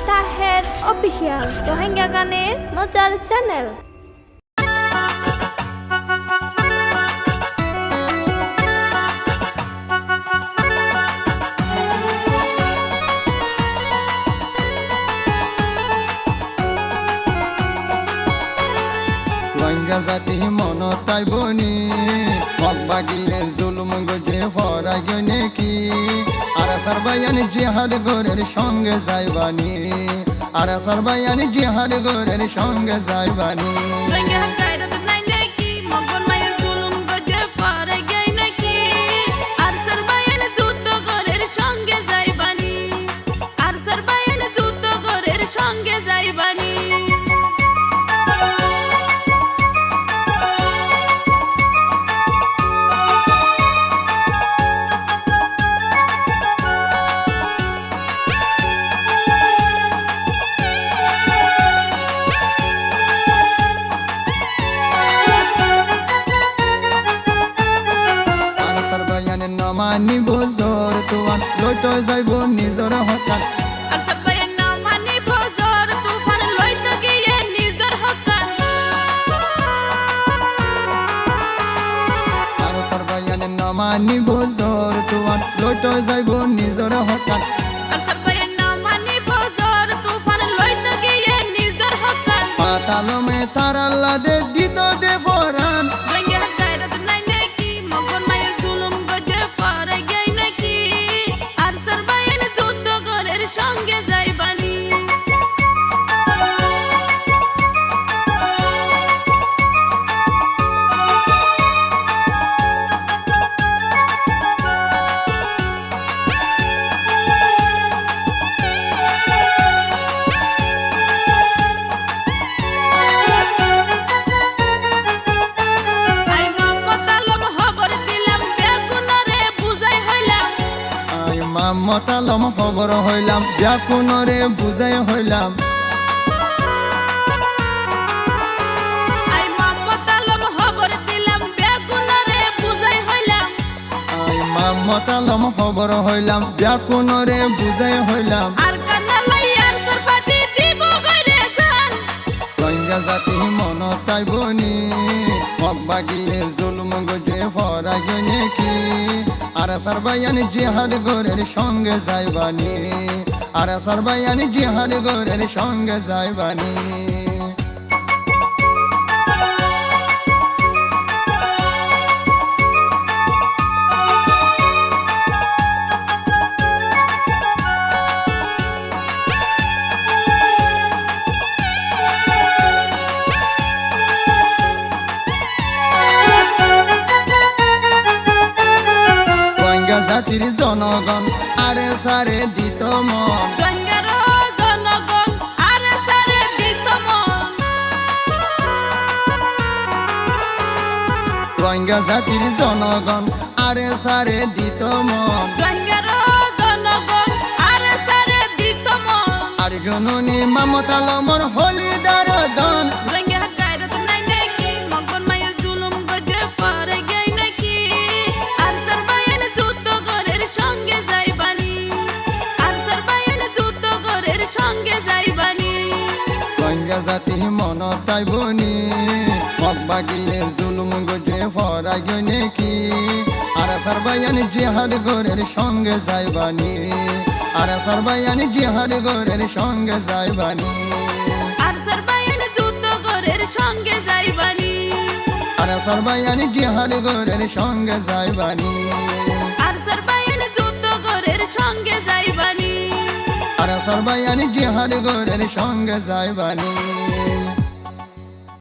Taher official Rohingya গানের মজার channel. Rohingya জাতি মনত তাইবনি হক বাগিলে জুলুম গজে ফরা গনে কি আর সারবায়ান জিহাদ গোরের সঙ্গে যাইবানি আর সারবায়ান জিহাদ গোরের সঙ্গে যাইবানি মানি বজর তুয়ান লইতো যাইব নিজর হকান আর সবাই না মানি বজর তুফান লইতো গিয়ে নিজর হকান আর সরবায়ান না মানি বজর তুয়ান লইতো যাইব নিজর হকান আর সবাই না মানি বজর তুফান লইতো গিয়ে নিজর হকান পাতালমে তার আল্লাহ দে দিত দে ফরান মতালম খবর হইলাম ব্যাকুণরে বুঝাই হইলাম আই মতালম খবর দিলাম ব্যাকুণরে বুঝাই হইলাম আই মতালম খবর হইলাম ব্যাকুণরে বুঝাই হইলাম আর কান্না লাইয়ার সরপাটি দিব গরে জান রোহিঙ্গা জাতি মনত তাইবনি হক বাগিলে জুলুম গজে ফরা গনে কি আর সারবায়ান জিহাদ গোরের সঙ্গে যাইবানি আর সারবায়ান জিহাদ গোরের সঙ্গে যাইবানি জাতির জনগণ আরে সারে দিত মন রোহিঙ্গার জনগণ আরে সারে দিত মন রোহিঙ্গা জাতির জনগণ আরে সারে দিত মন রোহিঙ্গার জনগণ আরে সারে দিত মন আর জননী মমতালমর হলিদার দন রোহিঙ্গা গায়রত নাই নাকি মগন মায়ের জুলুম গজে পড়ে গই নাকি আর সরবায়ান যুদ্ধ গরের সঙ্গে যাইবানি আর সরবায়ান যুদ্ধ গরের সঙ্গে যাইবানি রোহিঙ্গা জাতি মনত তাইবনি হক বাগিলে জুলুম গজে ফরা গনে কি আর সারবায়ান জিহাদ গোরের সঙ্গে যাইবানি আর সারবায়ান জিহাদ গোরের সঙ্গে যাইবানি আর সরবায়ান যুদ্ধ গরের সঙ্গে যাইবানি আর সারবায়ান জিহাদ গোরের সঙ্গে যাইবানি আর সরবায়ান যুদ্ধ গরের সঙ্গে যাইবানি আর সারবায়ান জিহাদ গোরের সঙ্গে যাইবানি।